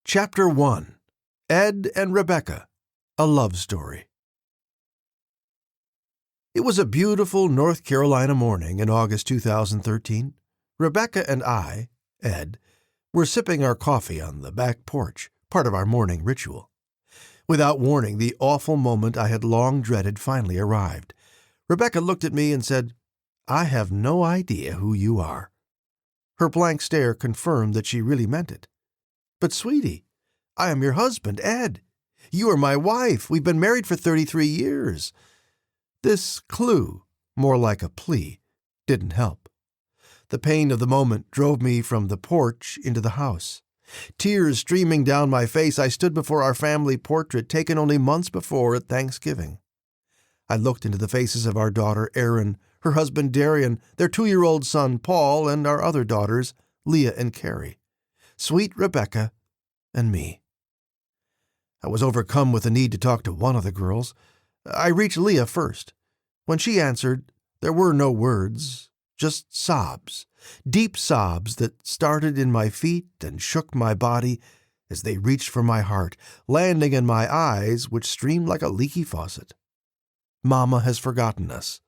Chapter 1. Ed and Rebecca, a Love Story. It was a beautiful North Carolina morning in August 2013. Rebecca and I, Ed, were sipping our coffee on the back porch, part of our morning ritual. Without warning, the awful moment I had long dreaded finally arrived. Rebecca looked at me and said, "I have no idea who you are." Her blank stare confirmed that she really meant it. "But, sweetie, I am your husband, Ed. You are my wife. We've been married for 33 years. This clue, more like a plea, didn't help. The pain of the moment drove me from the porch into the house. Tears streaming down my face, I stood before our family portrait taken only months before at Thanksgiving. I looked into the faces of our daughter, Erin, her husband, Darian, their 2-year-old son, Paul, and our other daughters, Leah and Carrie. Sweet Rebecca and me. I was overcome with the need to talk to one of the girls. I reached Leah first. When she answered, there were no words, just sobs, deep sobs that started in my feet and shook my body as they reached for my heart, landing in my eyes, which streamed like a leaky faucet. Mama has forgotten us.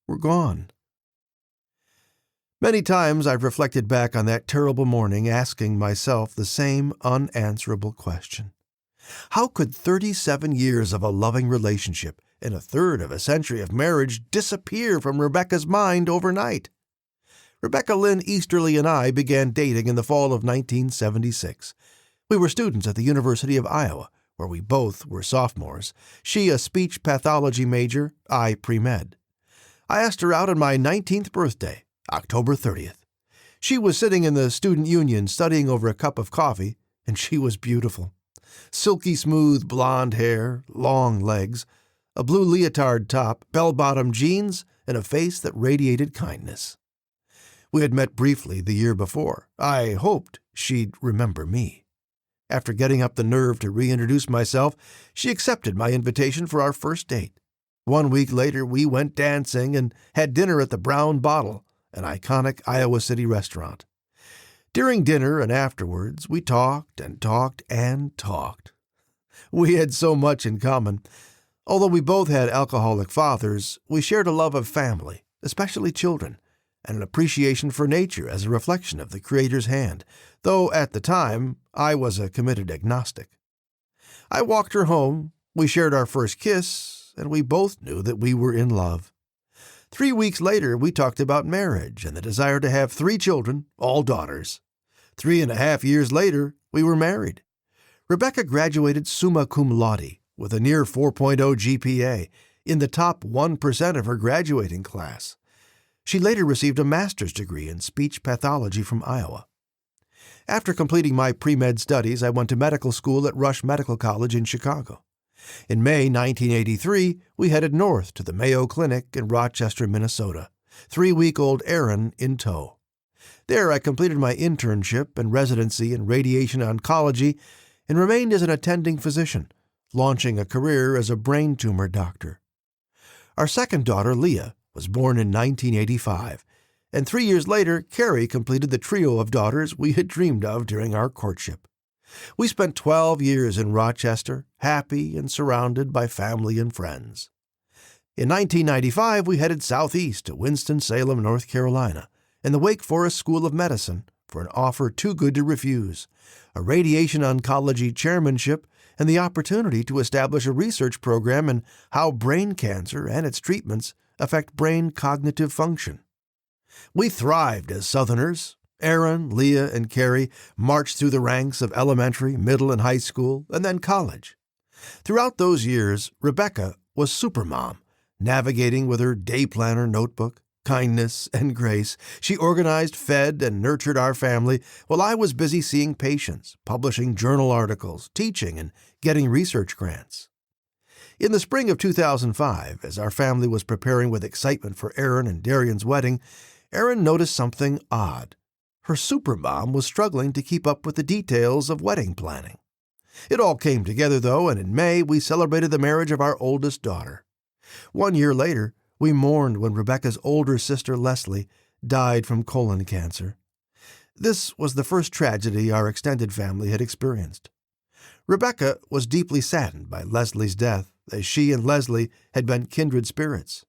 We're gone. Many times I've reflected back on that terrible morning, asking myself the same unanswerable question. How could 37 years of a loving relationship and a third of a century of marriage disappear from Rebecca's mind overnight? Rebecca Lynn Easterly and I began dating in the fall of 1976. We were students at the University of Iowa, where we both were sophomores, she a speech pathology major, I pre-med. I asked her out on my 19th birthday, October 30th. She was sitting in the student union studying over a cup of coffee, and she was beautiful. Silky smooth blonde hair, long legs, a blue leotard top, bell-bottom jeans, and a face that radiated kindness. We had met briefly the year before. I hoped she'd remember me. After getting up the nerve to reintroduce myself, she accepted my invitation for our first date. 1 week later, we went dancing and had dinner at the Brown Bottle, an iconic Iowa City restaurant. During dinner and afterwards, we talked and talked and talked. We had so much in common. Although we both had alcoholic fathers, we shared a love of family, especially children, and an appreciation for nature as a reflection of the Creator's hand, though at the time I was a committed agnostic. I walked her home, we shared our first kiss, and we both knew that we were in love. 3 weeks later, we talked about marriage and the desire to have 3 children, all daughters. 3.5 years later, we were married. Rebecca graduated summa cum laude with a near 4.0 GPA in the top 1% of her graduating class. She later received a master's degree in speech pathology from Iowa. After completing my pre-med studies, I went to medical school at Rush Medical College in Chicago. In May 1983, we headed north to the Mayo Clinic in Rochester, Minnesota, 3-week-old Erin in tow. There I completed my internship and residency in radiation oncology and remained as an attending physician, launching a career as a brain tumor doctor. Our second daughter, Leah, was born in 1985, and 3 years later, Carrie completed the trio of daughters we had dreamed of during our courtship. We spent 12 years in Rochester, happy and surrounded by family and friends. In 1995, we headed southeast to Winston-Salem, North Carolina, and the Wake Forest School of Medicine for an offer too good to refuse, a radiation oncology chairmanship, and the opportunity to establish a research program in how brain cancer and its treatments affect brain cognitive function. We thrived as Southerners. Erin, Leah, and Carrie marched through the ranks of elementary, middle, and high school, and then college. Throughout those years, Rebecca was supermom, navigating with her day planner notebook, kindness, and grace. She organized, fed, and nurtured our family while I was busy seeing patients, publishing journal articles, teaching, and getting research grants. In the spring of 2005, as our family was preparing with excitement for Erin and Darian's wedding, Erin noticed something odd. Her supermom was struggling to keep up with the details of wedding planning. It all came together, though, and in May we celebrated the marriage of our oldest daughter. 1 year later, we mourned when Rebecca's older sister, Leslie, died from colon cancer. This was the first tragedy our extended family had experienced. Rebecca was deeply saddened by Leslie's death, as she and Leslie had been kindred spirits.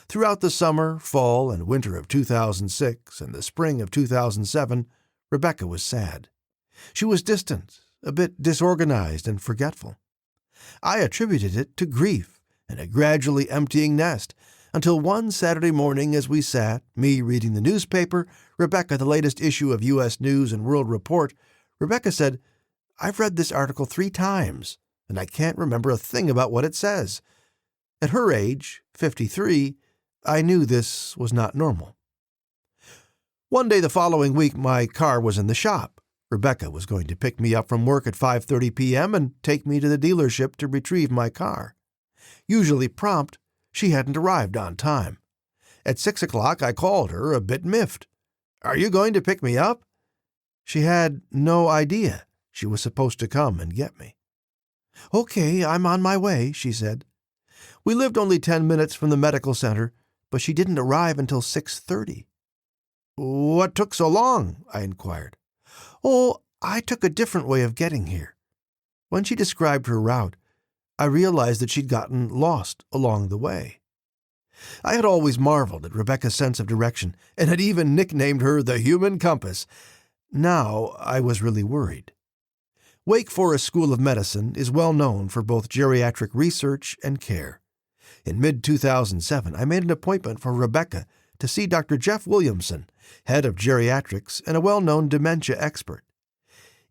Throughout the summer, fall, and winter of 2006 and the spring of 2007, Rebecca was sad. She was distant, a bit disorganized and forgetful. I attributed it to grief and a gradually emptying nest, until one Saturday morning as we sat, me reading the newspaper, Rebecca the latest issue of U.S. News and World Report, Rebecca said, "I've read this article 3 times, and I can't remember a thing about what it says." At her age, 53, I knew this was not normal. One day the following week, my car was in the shop. Rebecca was going to pick me up from work at 5:30 p.m. and take me to the dealership to retrieve my car. Usually prompt, she hadn't arrived on time. At 6 o'clock, I called her, a bit miffed. "Are you going to pick me up?" She had no idea she was supposed to come and get me. "Okay, I'm on my way," she said. We lived only 10 minutes from the medical center, but she didn't arrive until 6:30. "What took so long?" I inquired. "Oh, I took a different way of getting here." When she described her route, I realized that she'd gotten lost along the way. I had always marveled at Rebecca's sense of direction and had even nicknamed her the human compass. Now I was really worried. Wake Forest School of Medicine is well known for both geriatric research and care. In mid-2007, I made an appointment for Rebecca to see Dr. Jeff Williamson, head of geriatrics and a well-known dementia expert.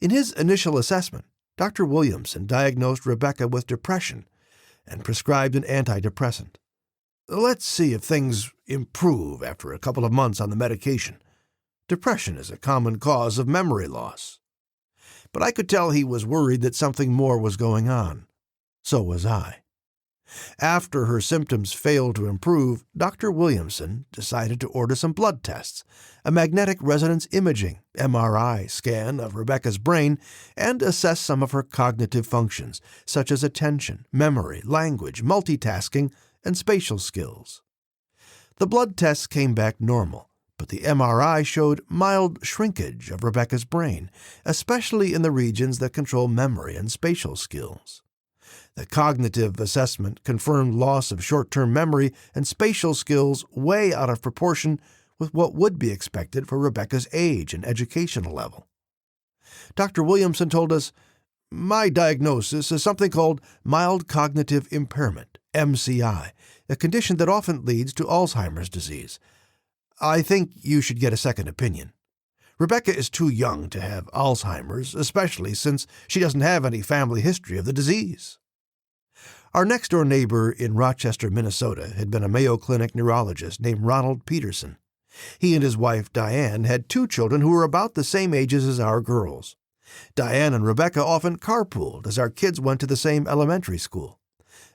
In his initial assessment, Dr. Williamson diagnosed Rebecca with depression and prescribed an antidepressant. "Let's see if things improve after a couple of months on the medication. Depression is a common cause of memory loss." But I could tell he was worried that something more was going on. So was I. After her symptoms failed to improve, Dr. Williamson decided to order some blood tests, a magnetic resonance imaging (MRI) scan of Rebecca's brain, and assess some of her cognitive functions, such as attention, memory, language, multitasking, and spatial skills. The blood tests came back normal, but the MRI showed mild shrinkage of Rebecca's brain, especially in the regions that control memory and spatial skills. The cognitive assessment confirmed loss of short-term memory and spatial skills way out of proportion with what would be expected for Rebecca's age and educational level. Dr. Williamson told us, "My diagnosis is something called mild cognitive impairment, MCI, a condition that often leads to Alzheimer's disease. I think you should get a second opinion. Rebecca is too young to have Alzheimer's, especially since she doesn't have any family history of the disease." Our next-door neighbor in Rochester, Minnesota, had been a Mayo Clinic neurologist named Ronald Peterson. He and his wife, Diane, had 2 children who were about the same ages as our girls. Diane and Rebecca often carpooled as our kids went to the same elementary school.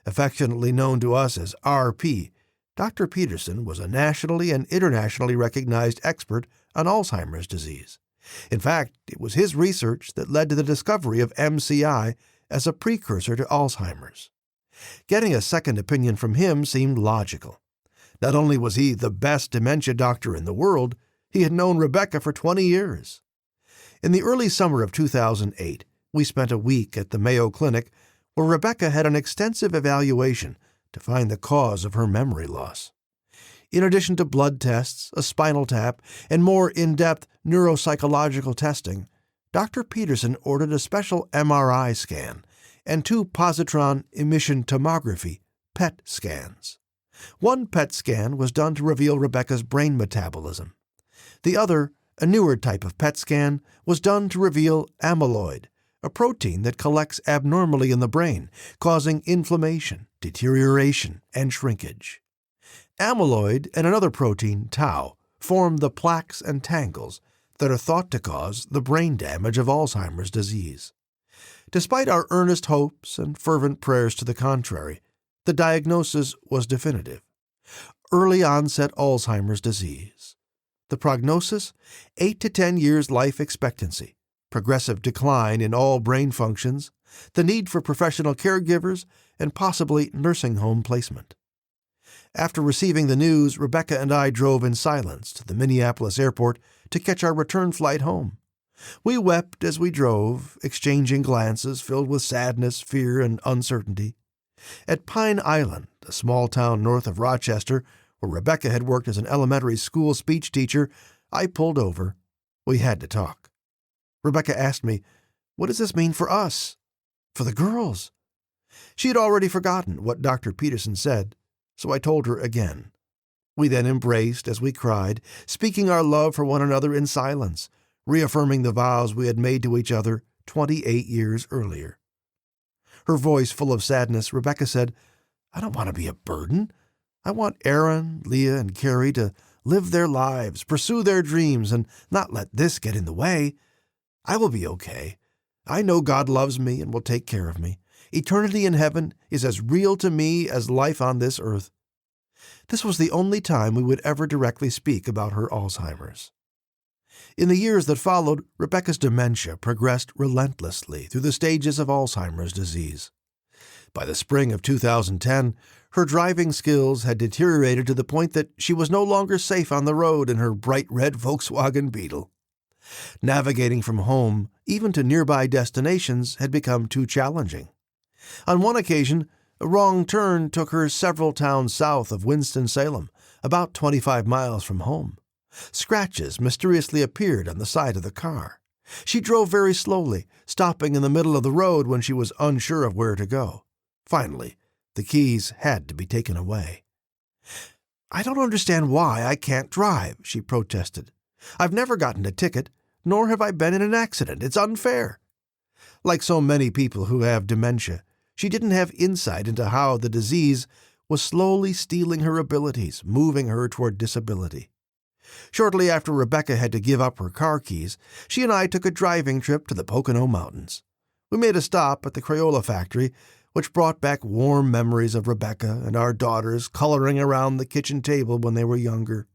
Affectionately known to us as RP, Dr. Peterson was a nationally and internationally recognized expert on Alzheimer's disease. In fact, it was his research that led to the discovery of MCI as a precursor to Alzheimer's. Getting a second opinion from him seemed logical. Not only was he the best dementia doctor in the world, he had known Rebecca for 20 years. In the early summer of 2008, we spent a week at the Mayo Clinic where Rebecca had an extensive evaluation to find the cause of her memory loss. In addition to blood tests, a spinal tap, and more in-depth neuropsychological testing, Dr. Peterson ordered a special MRI scan and 2 positron emission tomography PET scans. One PET scan was done to reveal Rebecca's brain metabolism. The other, a newer type of PET scan, was done to reveal amyloid, a protein that collects abnormally in the brain, causing inflammation, deterioration, and shrinkage. Amyloid and another protein, tau, form the plaques and tangles that are thought to cause the brain damage of Alzheimer's disease. Despite our earnest hopes and fervent prayers to the contrary, the diagnosis was definitive. Early-onset Alzheimer's disease. The prognosis? 8 to 10 years life expectancy, progressive decline in all brain functions, the need for professional caregivers, and possibly nursing home placement. After receiving the news, Rebecca and I drove in silence to the Minneapolis airport to catch our return flight home. We wept as we drove, exchanging glances filled with sadness, fear, and uncertainty. At Pine Island, a small town north of Rochester, where Rebecca had worked as an elementary school speech teacher, I pulled over. We had to talk. Rebecca asked me, "What does this mean for us? For the girls?" She had already forgotten what Dr. Peterson said, so I told her again. We then embraced as we cried, speaking our love for one another in silence, reaffirming the vows we had made to each other 28 years earlier. Her voice full of sadness, Rebecca said, "I don't want to be a burden. I want Aaron, Leah, and Carrie to live their lives, pursue their dreams, and not let this get in the way. I will be okay. I know God loves me and will take care of me. Eternity in heaven is as real to me as life on this earth." This was the only time we would ever directly speak about her Alzheimer's. In the years that followed, Rebecca's dementia progressed relentlessly through the stages of Alzheimer's disease. By the spring of 2010, her driving skills had deteriorated to the point that she was no longer safe on the road in her bright red Volkswagen Beetle. Navigating from home, even to nearby destinations, had become too challenging. On one occasion, a wrong turn took her several towns south of Winston-Salem, about 25 miles from home. Scratches mysteriously appeared on the side of the car. She drove very slowly, stopping in the middle of the road when she was unsure of where to go. Finally, the keys had to be taken away. "I don't understand why I can't drive," she protested. "I've never gotten a ticket, nor have I been in an accident. It's unfair." Like so many people who have dementia, she didn't have insight into how the disease was slowly stealing her abilities, moving her toward disability. Shortly after Rebecca had to give up her car keys, she and I took a driving trip to the Pocono Mountains. We made a stop at the Crayola factory, which brought back warm memories of Rebecca and our daughters coloring around the kitchen table when they were younger.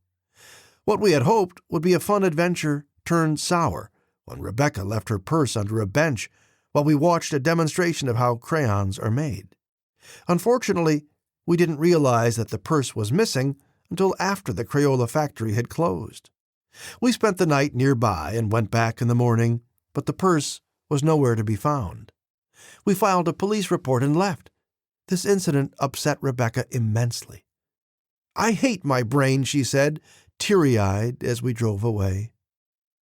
What we had hoped would be a fun adventure turned sour when Rebecca left her purse under a bench while we watched a demonstration of how crayons are made. Unfortunately, we didn't realize that the purse was missing until after the Crayola factory had closed. We spent the night nearby and went back in the morning, but the purse was nowhere to be found. We filed a police report and left. This incident upset Rebecca immensely. "I hate my brain," she said, teary-eyed as we drove away.